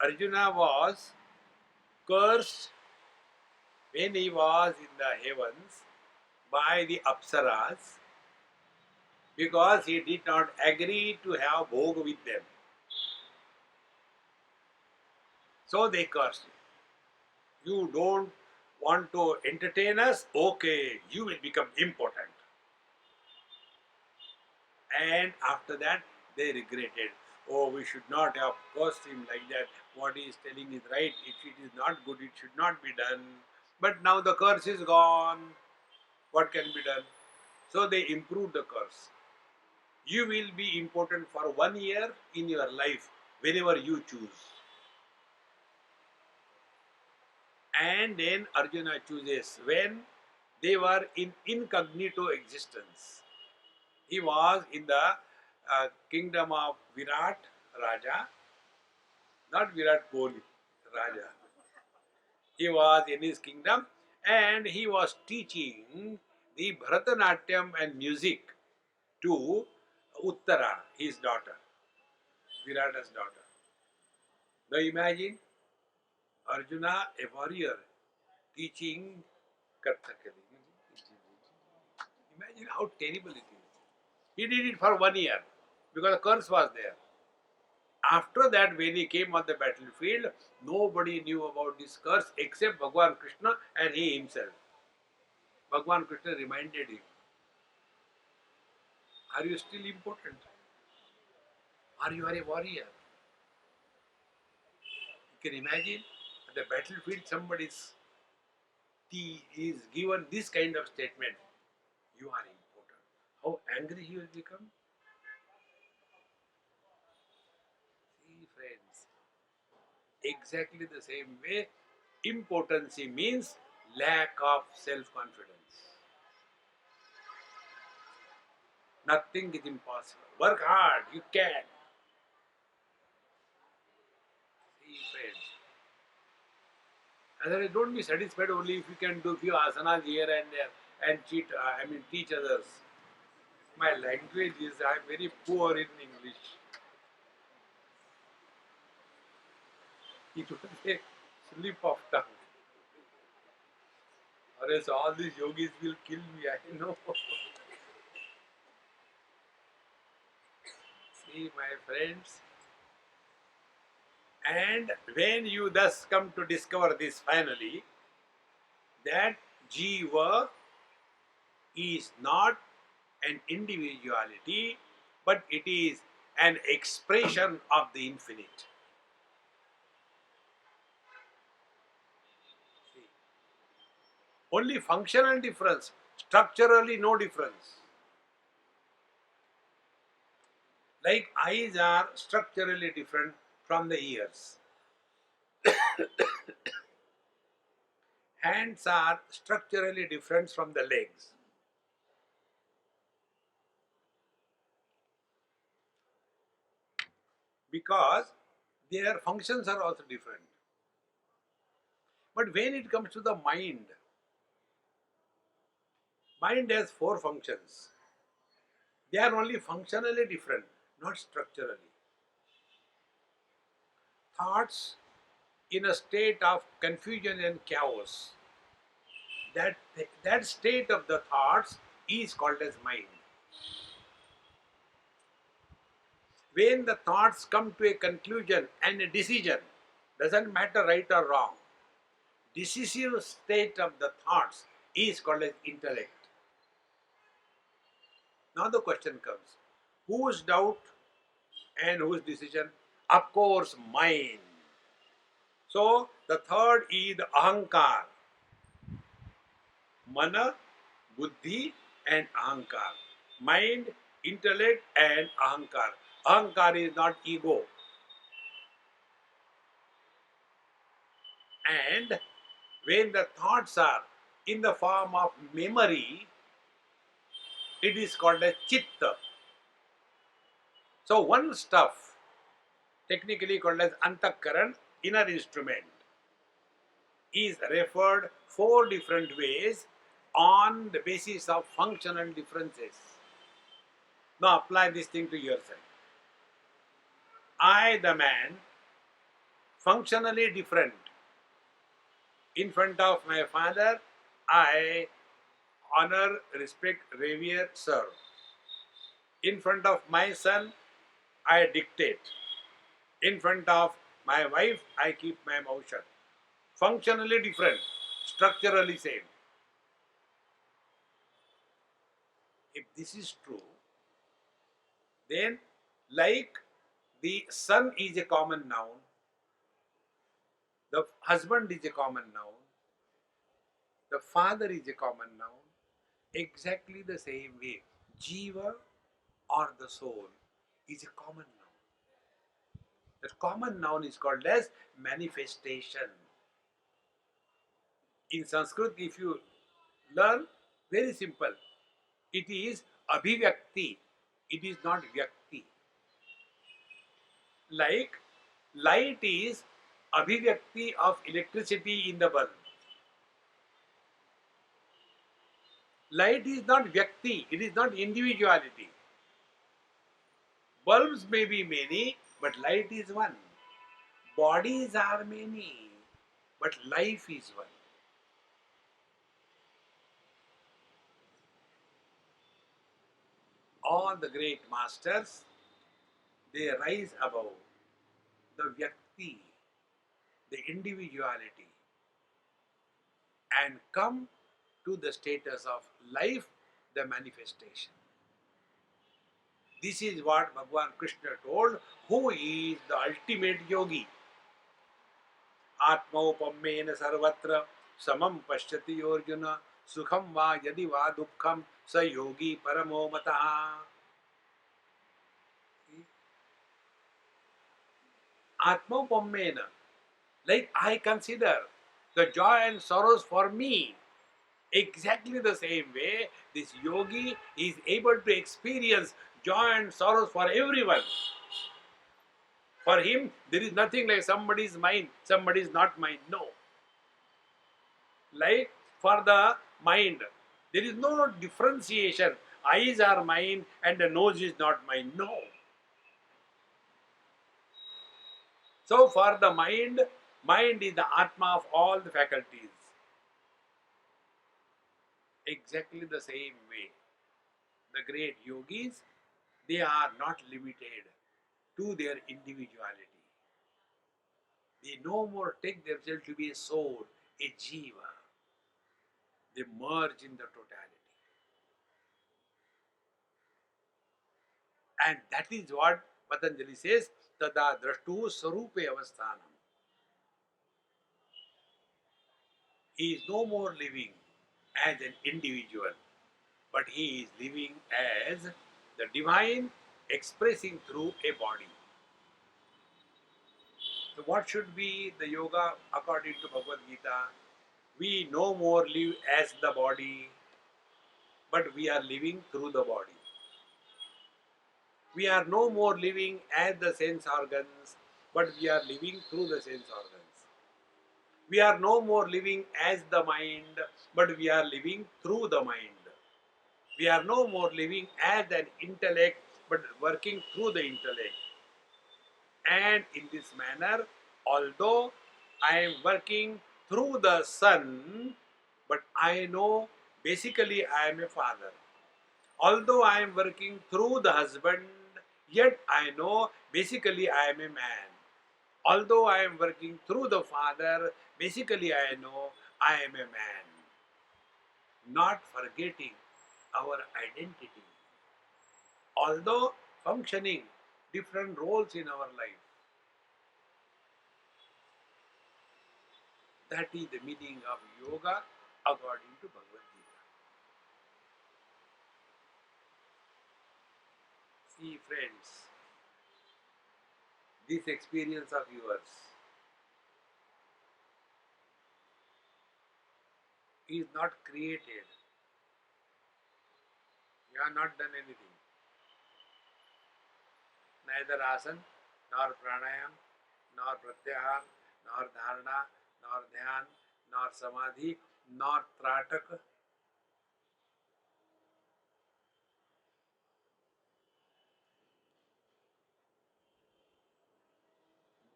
S1: Arjuna was cursed when he was in the heavens by the Apsaras because he did not agree to have bhog with them. So they cursed him. You don't want to entertain us? Okay, you will become important. And after that, they regretted. Oh, we should not have cursed him like that. What he is telling is right. If it is not good, it should not be done. But now the curse is gone. What can be done? So they improved the curse. You will be important for 1 year in your life whenever you choose. And then Arjuna chooses when they were in incognito existence. He was in the kingdom of Virat Raja, not Virat Kohli, Raja. He was in his kingdom and he was teaching the Bharatanatyam and music to Uttara, his daughter, Virata's daughter. Now imagine Arjuna, a warrior, teaching Kathakali. Imagine how terrible it is. He did it for 1 year because the curse was there. After that, when he came on the battlefield, nobody knew about this curse except Bhagwan Krishna and he himself. Bhagwan Krishna reminded him, are you still important? Are you a warrior? You can imagine at the battlefield somebody is given this kind of statement. You are important. How angry he will become? See, friends, exactly the same way, impotency means lack of self-confidence. Nothing is impossible. Work hard, you can. See, friends. Otherwise, don't be satisfied only if you can do few asanas here and there and teach others. My language is, I am very poor in English. It was a slip of tongue. Or else all these yogis will kill me, I know. See, my friends. And when you thus come to discover this finally, that Jiva is not an individuality, but it is an expression of the infinite. See, only functional difference, structurally no difference. Like eyes are structurally different from the ears. Hands are structurally different from the legs. Because their functions are also different. But when it comes to the mind has four functions. They are only functionally different, not structurally. Thoughts in a state of confusion and chaos, that state of the thoughts is called as mind. When the thoughts come to a conclusion and a decision, doesn't matter right or wrong, decisive state of the thoughts is called as intellect. Now the question comes, whose doubt and whose decision? Of course, mind. So the third is the ahankar. Mana, buddhi and ahankar. Mind, intellect and ahankar. Ahankar is not ego. And when the thoughts are in the form of memory, it is called as chitta. So one stuff, technically called as antakaran, inner instrument, is referred four different ways on the basis of functional differences. Now apply this thing to yourself. I, the man, functionally different. In front of my father, I honor, respect, revere, serve. In front of my son, I dictate. In front of my wife, I keep my mouth shut. Functionally different, structurally same. If this is true, then like the son is a common noun, the husband is a common noun, the father is a common noun, exactly the same way, Jiva or the soul is a common noun. That common noun is called as manifestation. In Sanskrit, if you learn, very simple, it is abhivyakti, it is not vyakti. Like light is abhivyakti of electricity in the bulb. Light is not vyakti, it is not individuality. Bulbs may be many, but light is one. Bodies are many, but life is one. All the great masters, they rise above the vyakti, the individuality, and come to the status of life, the manifestation. This is what Bhagwan Krishna told, who is the ultimate yogi. Atmaupamena sarvatra samam pashyati Arjuna sukham va yadi va dukkham sa yogi paramo mataha. Atmaupamena, like I consider the joy and sorrows for me. Exactly the same way, this yogi is able to experience joy and sorrows for everyone. For him, there is nothing like somebody is mine, somebody is not mine. No. Like for the mind, there is no differentiation. Eyes are mine and the nose is not mine. No. So for the mind, mind is the Atma of all the faculties. Exactly the same way. The great yogis, they are not limited to their individuality. They no more take themselves to be a soul, a jiva. They merge in the totality. And that is what Patanjali says, Tada drashtu sarupe avasthanam. He is no more living as an individual, but he is living as the divine expressing through a body. So what should be the yoga according to Bhagavad Gita? We no more live as the body, but we are living through the body. We are no more living as the sense organs, but we are living through the sense organs. We are no more living as the mind, but we are living through the mind. We are no more living as an intellect, but working through the intellect. And in this manner, although I am working through the son, but I know basically I am a father. Although I am working through the husband, yet I know basically I am a man. Although I am working through the father, basically I know I am a man. Not forgetting our identity. Although functioning different roles in our life. That is the meaning of yoga according to Bhagavad Gita. See, friends, this experience of yours is not created. You have not done anything. Neither asana, nor pranayam, nor pratyahar, nor dharana, nor dhyan, nor samadhi, nor tratak.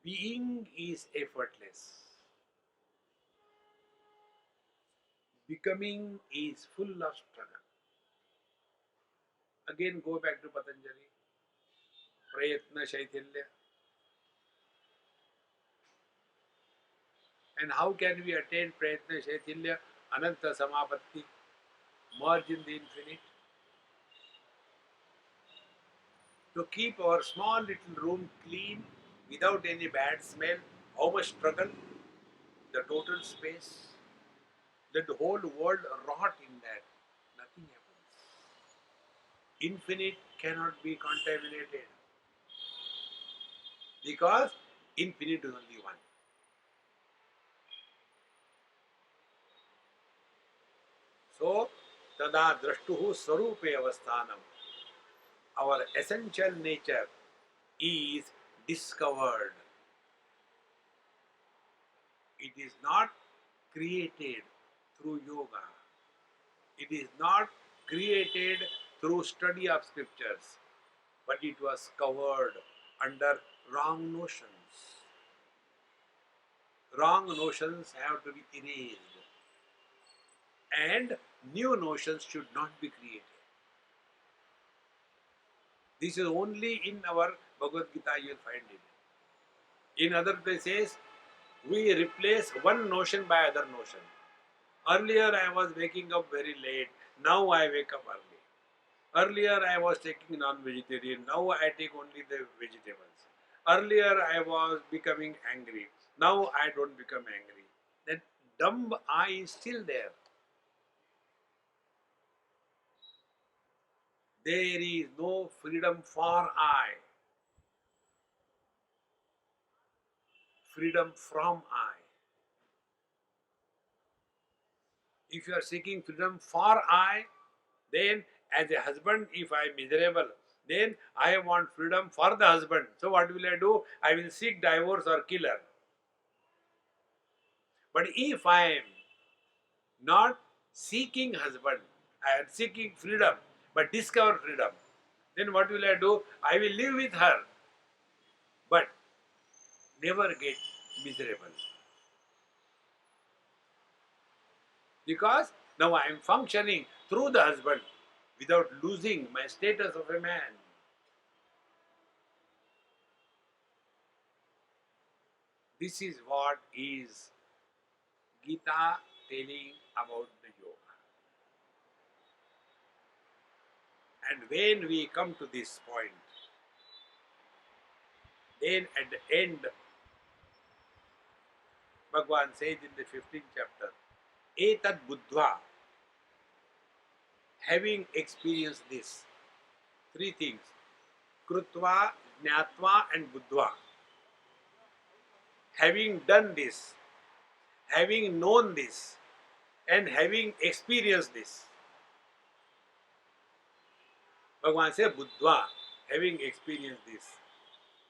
S1: Being is effortless. Becoming is full of struggle. Again, go back to Patanjali. Prayatna Shaitilya. And how can we attain Prayatna Shaitilya? Ananta Samapatti. Merge in the infinite. To keep our small little room clean without any bad smell, how much struggle? The total space. Let the whole world rot in that. Nothing happens. Infinite cannot be contaminated because infinite is only one. So, tada drashtuhu sarupe avasthanam. Our essential nature is discovered. It is not created through yoga. It is not created through study of scriptures, but it was covered under wrong notions. Wrong notions have to be erased, and new notions should not be created. This is only in our Bhagavad Gita you will find it. In other places, we replace one notion by other notion. Earlier I was waking up very late, now I wake up early. Earlier I was taking non-vegetarian, now I take only the vegetables. Earlier I was becoming angry, now I don't become angry. That dumb I is still there. There is no freedom for I, freedom from I. If you are seeking freedom for I, then as a husband, if I am miserable, Then I want freedom for the husband. So what will I do? I will seek divorce or kill her. But if I am not seeking husband, I am seeking freedom, but discover freedom, then what will I do? I will live with her, but never get miserable. Because now I am functioning through the husband without losing my status of a man. This is what is Gita telling about the yoga. And when we come to this point, then at the end, Bhagwan says in the 15th chapter, Etad Buddha, having experienced this, three things, Krutva, Jnatva and Buddha, having done this, having known this, and having experienced this, Bhagwan says Buddha, having experienced this,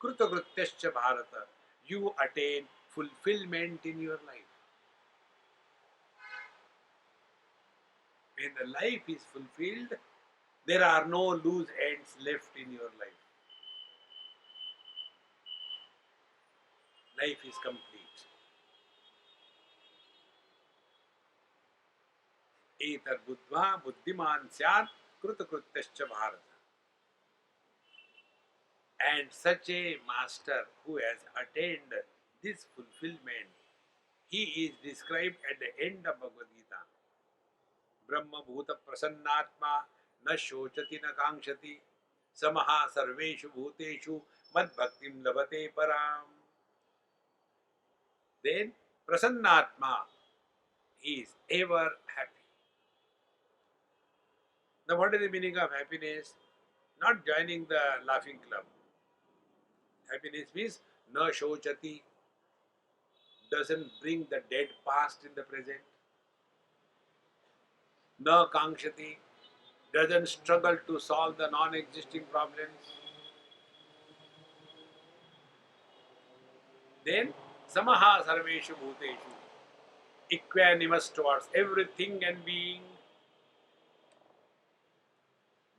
S1: Krutagrutyascha Bharata, you attain fulfillment in your life. When the life is fulfilled, there are no loose ends left in your life. Life is complete. Etar buddha buddhiman syat krutakruttascha bharata. And such a master who has attained this fulfillment, he is described at the end of Bhagavad Gita. Brahma bhuta prasannatma na shochati na kankshati samaha sarveshu bhuteshu mad bhaktim labate param. Then prasannatma, he is ever happy. Now what is the meaning of happiness? Not joining the laughing club. Happiness means na shochati, doesn't bring the dead past in the present. Na kankshati, doesn't struggle to solve the non-existing problems. Then samaha sarveshu bhuteshu, equanimous towards everything and being.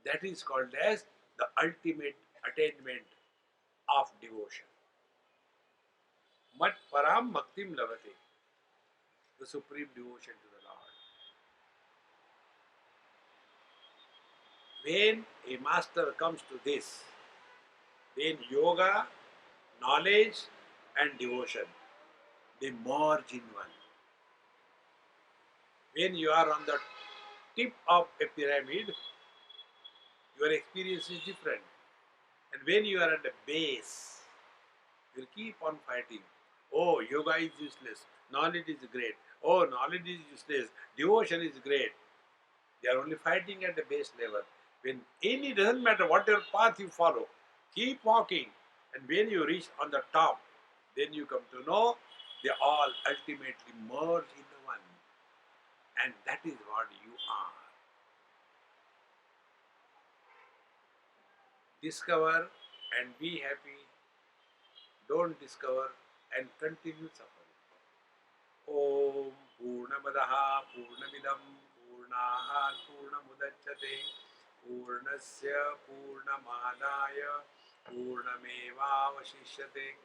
S1: That is called as the ultimate attainment of devotion. Mat param bhaktim lavate, the supreme devotion to the Lord. When a master comes to this, then yoga, knowledge and devotion, they merge in one. When you are on the tip of a pyramid, your experience is different. And when you are at the base, you will keep on fighting. Oh, yoga is useless. Knowledge is great. Oh, knowledge is useless. Devotion is great. They are only fighting at the base level. When any, doesn't matter whatever path you follow, keep walking. And when you reach on the top, then you come to know they all ultimately merge in the one. And that is what you are. Discover and be happy. Don't discover and continue suffering. Om Purnamadaha Purnamidam Purnat Purnamudachyate Purnasya Purnamadaya Purnamevavashishyate.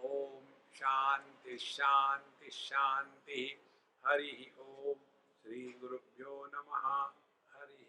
S1: Om Shanti Shanti Shanti. Hari Om. Sri Gurubhyo Namaha. Hari